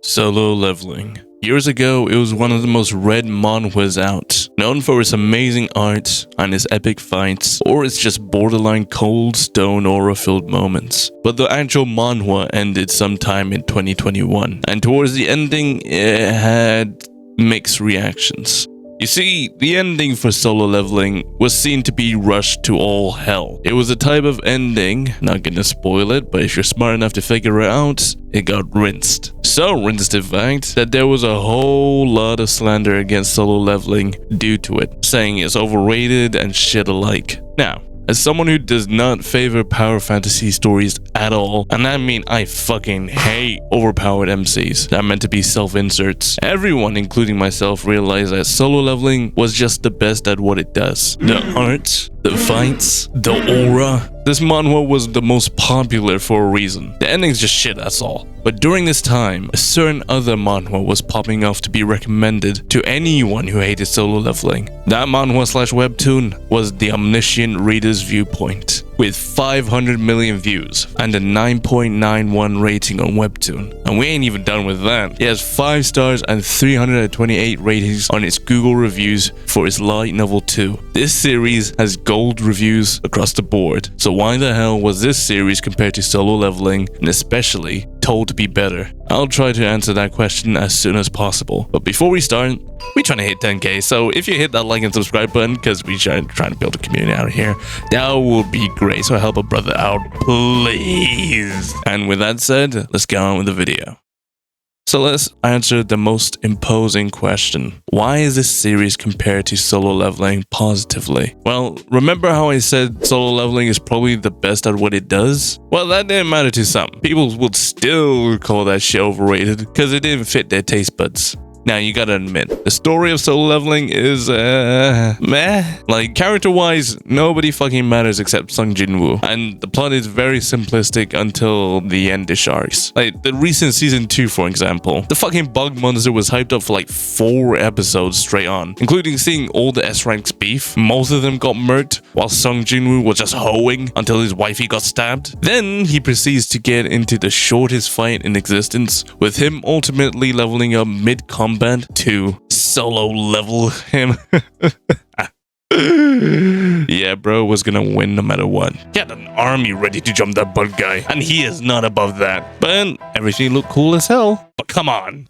Solo Leveling. Years ago, it was one of the most read manhwas out, known for its amazing art and its epic fights, or its just borderline cold stone aura-filled moments. But the actual manhwa ended sometime in 2021, and towards the ending, it had mixed reactions. You see, the ending for Solo Leveling was seen to be rushed to all hell. It was a type of ending, not gonna spoil it, but if you're smart enough to figure it out, it got rinsed. So rinsed in fact, that there was a whole lot of slander against Solo Leveling due to it, saying it's overrated and shit alike. Now, as someone who does not favor power fantasy stories at all, and I mean I fucking hate overpowered MCs that are meant to be self-inserts, everyone, including myself, realized that Solo Leveling was just the best at what it does. The art, the fights, the aura. This manhwa was the most popular for a reason. The ending's just shit, that's all. But during this time, a certain other manhwa was popping off to be recommended to anyone who hated Solo Leveling. That manhwa/webtoon was the Omniscient Reader's Viewpoint, with 500 million views and a 9.91 rating on Webtoon. And we ain't even done with that. It has 5 stars and 328 ratings on its Google reviews for its light novel 2. This series has gold reviews across the board. So why the hell was this series compared to Solo Leveling, and especially told to be better? I'll try to answer that question as soon as possible. But before we start, we're trying to hit 10k, so if you hit that like and subscribe button, because we're trying to build a community out here, that will be great. So help a brother out, please. And with that said, let's get on with the video. So let's answer the most imposing question. Why is this series compared to Solo Leveling positively? Well, remember how I said Solo Leveling is probably the best at what it does? Well, that didn't matter to some. People would still call that shit overrated because it didn't fit their taste buds. Now, you gotta admit, the story of Solo Leveling is, meh. Like, character-wise, nobody fucking matters except Sung Jinwoo. And the plot is very simplistic until the endish arcs. Like, the recent season 2, for example. The fucking bug monster was hyped up for like 4 episodes straight on, including seeing all the S-Ranks beef. Most of them got murked, while Sung Jinwoo was just hoeing until his wifey got stabbed. Then, he proceeds to get into the shortest fight in existence, with him ultimately leveling up mid-combat to solo level him. Yeah, bro was gonna win no matter what. He had an army ready to jump that bug guy, and he is not above that. But everything looked cool as hell. But come on.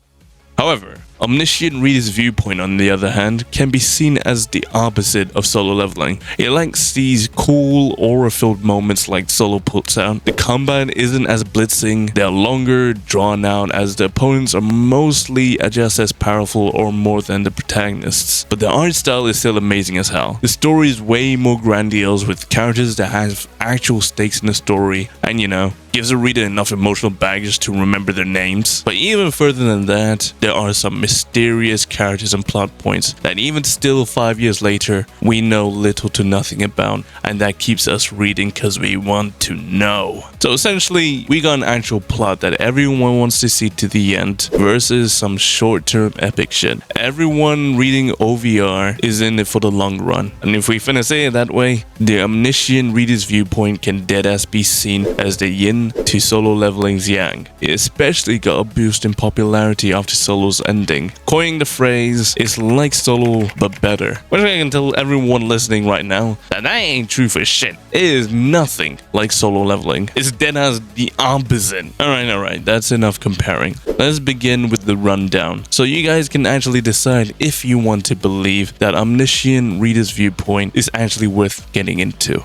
However, Omniscient Reader's Viewpoint, on the other hand, can be seen as the opposite of Solo Leveling. It lacks these cool, aura-filled moments like Solo puts out. The combat isn't as blitzing, they're longer, drawn out, as the opponents are mostly just as powerful or more than the protagonists. But the art style is still amazing as hell. The story is way more grandiose, with characters that have actual stakes in the story, and you know, gives a reader enough emotional baggage to remember their names. But even further than that, there are some mysterious characters and plot points that even still 5 years later, we know little to nothing about, and that keeps us reading because we want to know. So essentially, we got an actual plot that everyone wants to see to the end versus some short-term epic shit. Everyone reading OVR is in it for the long run. And if we finna say it that way, the Omniscient Reader's Viewpoint can deadass be seen as the yin to Solo Leveling's yang. It especially got a boost in popularity after Solo's ending. Coining the phrase, it's like Solo but better. Which I can tell everyone listening right now that ain't true for shit. It is nothing like Solo Leveling. It's dead as the opposite. Alright, that's enough comparing. Let's begin with the rundown, so you guys can actually decide if you want to believe that Omniscient Reader's Viewpoint is actually worth getting into.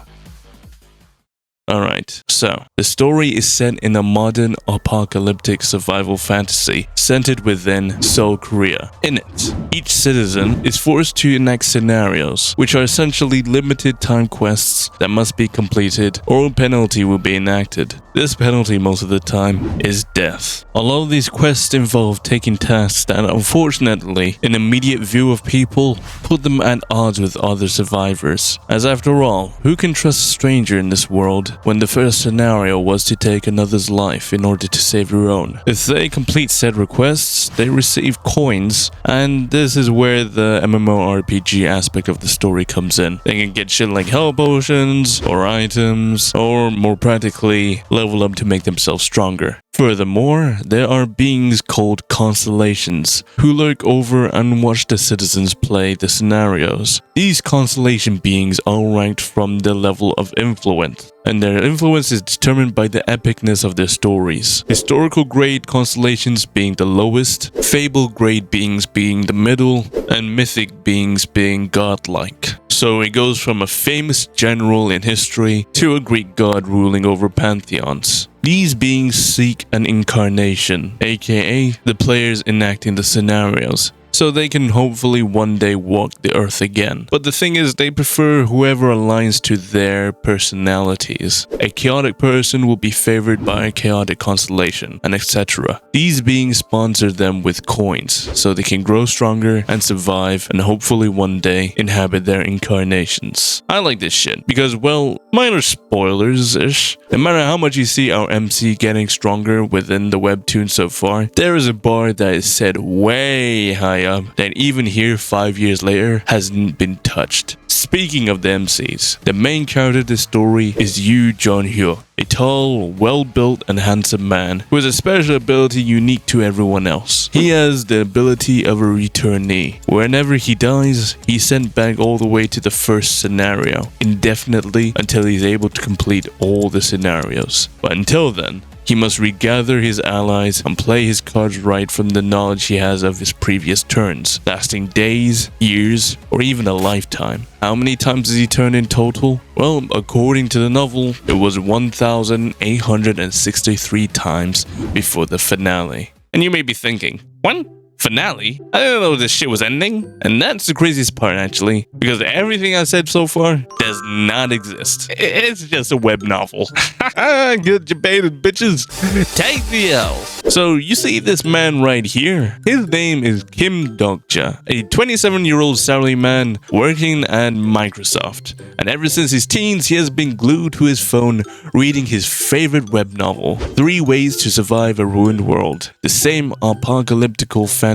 Alright, so the story is set in a modern apocalyptic survival fantasy centered within Seoul, Korea. In it, each citizen is forced to enact scenarios, which are essentially limited time quests that must be completed or a penalty will be enacted. This penalty most of the time is death. A lot of these quests involve taking tasks that unfortunately, in immediate view of people, put them at odds with other survivors. As after all, who can trust a stranger in this world when the first scenario was to take another's life in order to save your own. If they complete said requests, they receive coins, and this is where the MMORPG aspect of the story comes in. They can get shit like health potions, or items, or more practically, level up to make themselves stronger. Furthermore, there are beings called constellations who lurk over and watch the citizens play the scenarios. These constellation beings are ranked from the level of influence, and their influence is determined by the epicness of their stories. Historical grade constellations being the lowest, fable grade beings being the middle, and mythic beings being godlike. So it goes from a famous general in history to a Greek god ruling over pantheons. These beings seek an incarnation, aka the players enacting the scenarios, so they can hopefully one day walk the earth again. But the thing is, they prefer whoever aligns to their personalities. A chaotic person will be favored by a chaotic constellation, and etc. These beings sponsor them with coins, so they can grow stronger and survive and hopefully one day inhabit their incarnations. I like this shit, because well, minor spoilers-ish. No matter how much you see our MC getting stronger within the webtoon so far, there is a bar that is set way high up that even here 5 years later hasn't been touched. Speaking of the MCs, the main character of the story is Yu Jong-hyo, a tall, well-built and handsome man who has a special ability unique to everyone else. He has the ability of a returnee. Whenever he dies, he's sent back all the way to the first scenario, indefinitely until he's able to complete all the scenarios. But until then, he must regather his allies and play his cards right from the knowledge he has of his previous turns, lasting days, years, or even a lifetime. How many times has he turned in total? Well, according to the novel, it was 1,863 times before the finale. And you may be thinking, what? Finale? I didn't know this shit was ending. And that's the craziest part actually, because everything I said so far does not exist. It's just a web novel. Get your baited bitches. Take the L. So you see this man right here? His name is Kim Dok-ja, a 27-year-old salaryman working at Microsoft. And ever since his teens, he has been glued to his phone reading his favorite web novel, 3 Ways to Survive a Ruined World. The same apocalyptical fantasy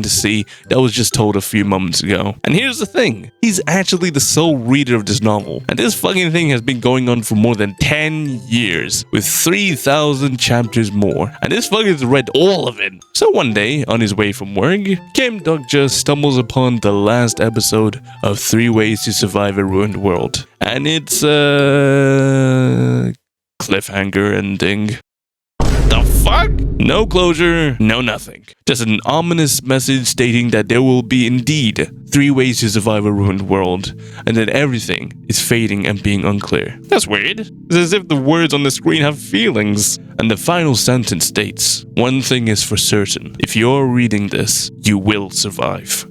that was just told a few moments ago. And here's the thing, he's actually the sole reader of this novel, and this fucking thing has been going on for more than 10 years, with 3,000 chapters more, and this fucker's read all of it. So one day, on his way from work, Kim Dok-ja stumbles upon the last episode of 3 Ways to Survive a Ruined World, and it's a cliffhanger ending. The fuck? No closure, no nothing. Just an ominous message stating that there will be indeed 3 ways to survive a ruined world, and that everything is fading and being unclear. That's weird. It's as if the words on the screen have feelings. And the final sentence states, one thing is for certain, if you're reading this, you will survive.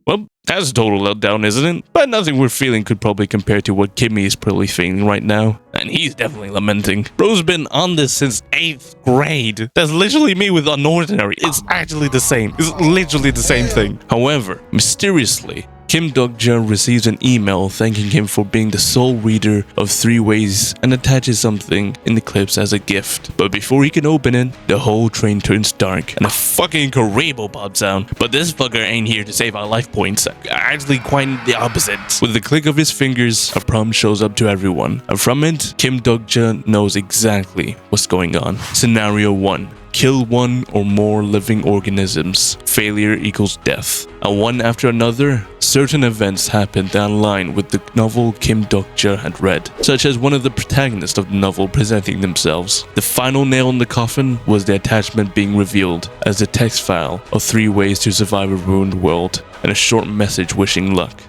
Well, that's a total letdown, isn't it? But nothing we're feeling could probably compare to what Kimmy is probably feeling right now. And he's definitely lamenting. Bro's been on this since 8th grade. That's literally me with Unordinary. It's actually the same. It's literally the same thing. However, mysteriously, Kim Dok-ja receives an email thanking him for being the sole reader of 3 Ways and attaches something in the clips as a gift. But before he can open it, the whole train turns dark and a fucking Karibo pops out. But this fucker ain't here to save our life points. Actually quite the opposite. With the click of his fingers, a prompt shows up to everyone. And from it, Kim Dok-ja knows exactly what's going on. Scenario 1. Kill 1 or more living organisms. Failure equals death. And one after another, certain events happened that align with the novel Kim Dok-ja had read, such as one of the protagonists of the novel presenting themselves. The final nail in the coffin was the attachment being revealed as a text file of 3 Ways to Survive a Ruined World and a short message wishing luck.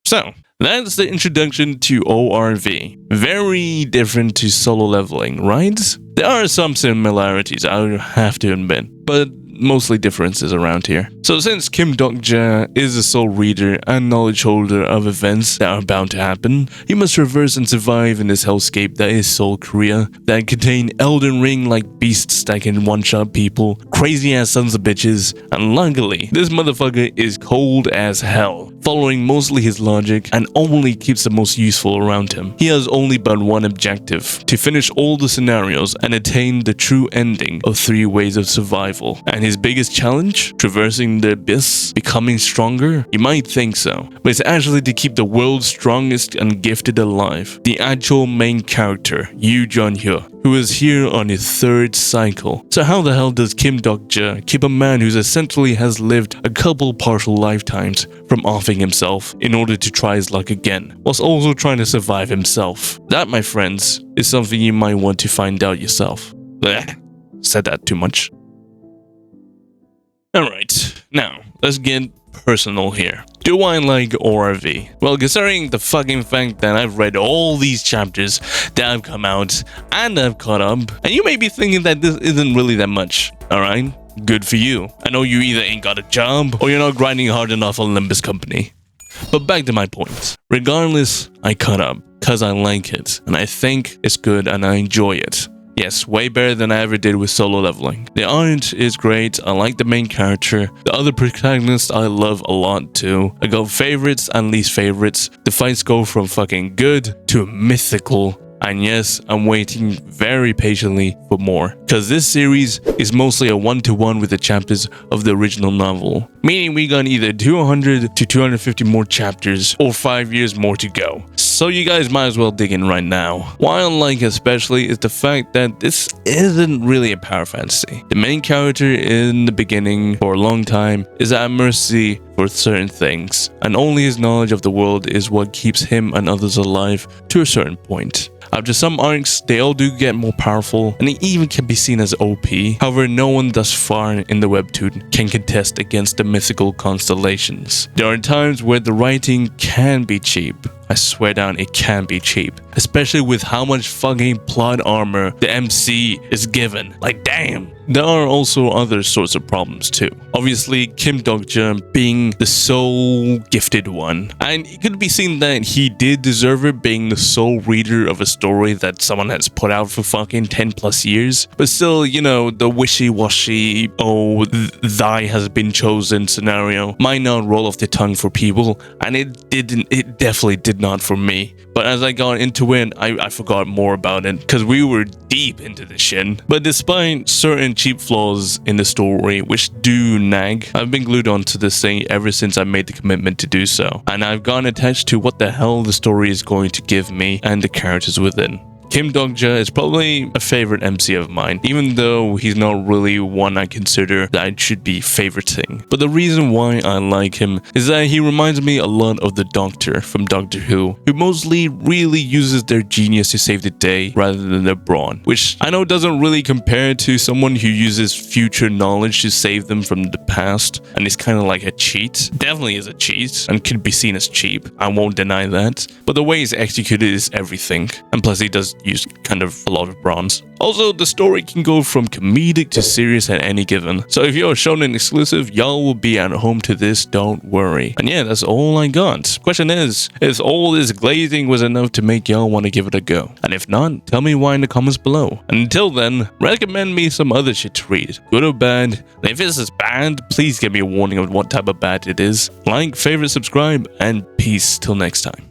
So, that's the introduction to ORV. Very different to solo leveling, right? There are some similarities, I have to admit, but mostly differences around here. So since Kim Dok-ja is the sole reader and knowledge holder of events that are bound to happen, he must traverse and survive in this hellscape that is Seoul, Korea, that contain Elden Ring-like beasts that can one-shot people, crazy-ass sons of bitches, and luckily, this motherfucker is cold as hell. following mostly his logic and only keeps the most useful around him. He has only but one objective: to finish all the scenarios and attain the true ending of 3 ways of survival. And his biggest challenge? Traversing the abyss? Becoming stronger? You might think so, but it's actually to keep the world's strongest and gifted alive. The actual main character, Yoo Jun-hyo, who is here on his 3rd cycle. So how the hell does Kim Dok-ja keep a man who essentially has lived a couple partial lifetimes from offing himself in order to try his luck again, whilst also trying to survive himself? That, my friends, is something you might want to find out yourself. Blech, said that too much. Alright, now, let's get personal here. Do I like ORV? Well, considering the fucking fact that I've read all these chapters that have come out and I've caught up, and you may be thinking that this isn't really that much, alright? Good for you. I know you either ain't got a job or you're not grinding hard enough on Olympus Company. But back to my point. Regardless, I caught up because I like it and I think it's good and I enjoy it. Yes, way better than I ever did with Solo Leveling. The art is great, I like the main character. The other protagonists I love a lot too. I got favorites and least favorites. The fights go from fucking good to mythical. And yes, I'm waiting very patiently for more, because this series is mostly a one-to-one with the chapters of the original novel, meaning we got either 200 to 250 more chapters or 5 years more to go. So you guys might as well dig in right now. What I like especially is the fact that this isn't really a power fantasy. The main character in the beginning for a long time is at mercy for certain things, and only his knowledge of the world is what keeps him and others alive to a certain point. After some arcs, they all do get more powerful, and they even can be seen as OP. However, no one thus far in the webtoon can contest against the mythical constellations. There are times where the writing can be cheap. I swear down, it can be cheap. Especially with how much fucking plot armor the MC is given. Like, damn. There are also other sorts of problems too. Obviously, Kim Dok-ja being the sole gifted one. And it could be seen that he did deserve it, being the sole reader of a story that someone has put out for fucking 10 plus years. But still, you know, the wishy-washy, oh, thy has been chosen scenario might not roll off the tongue for people. And it definitely did not for me. But as I got into it, I forgot more about it because we were deep into the shit. But despite certain cheap flaws in the story which do nag, I've been glued onto this thing ever since I made the commitment to do so. And I've gotten attached to what the hell the story is going to give me and the characters within. Kim Dok-ja is probably a favorite MC of mine, even though he's not really one I consider that I should be favoriting. But the reason why I like him is that he reminds me a lot of the Doctor from Doctor Who mostly really uses their genius to save the day rather than their brawn, which I know doesn't really compare to someone who uses future knowledge to save them from the past, and is kind of like a cheat. Definitely is a cheat and could be seen as cheap, I won't deny that, but the way he's executed is everything, and plus he does use kind of a lot of bronze. Also, the story can go from comedic to serious at any given, so if you're a shonen exclusive, y'all will be at home to this, don't worry. And yeah, that's all I got. Question is, if all this glazing was enough to make y'all want to give it a go, and if not, tell me why in the comments below. And until then, recommend me some other shit to read, good or bad. And if this is bad, please give me a warning of what type of bad it is. Like, favorite, subscribe, and peace till next time.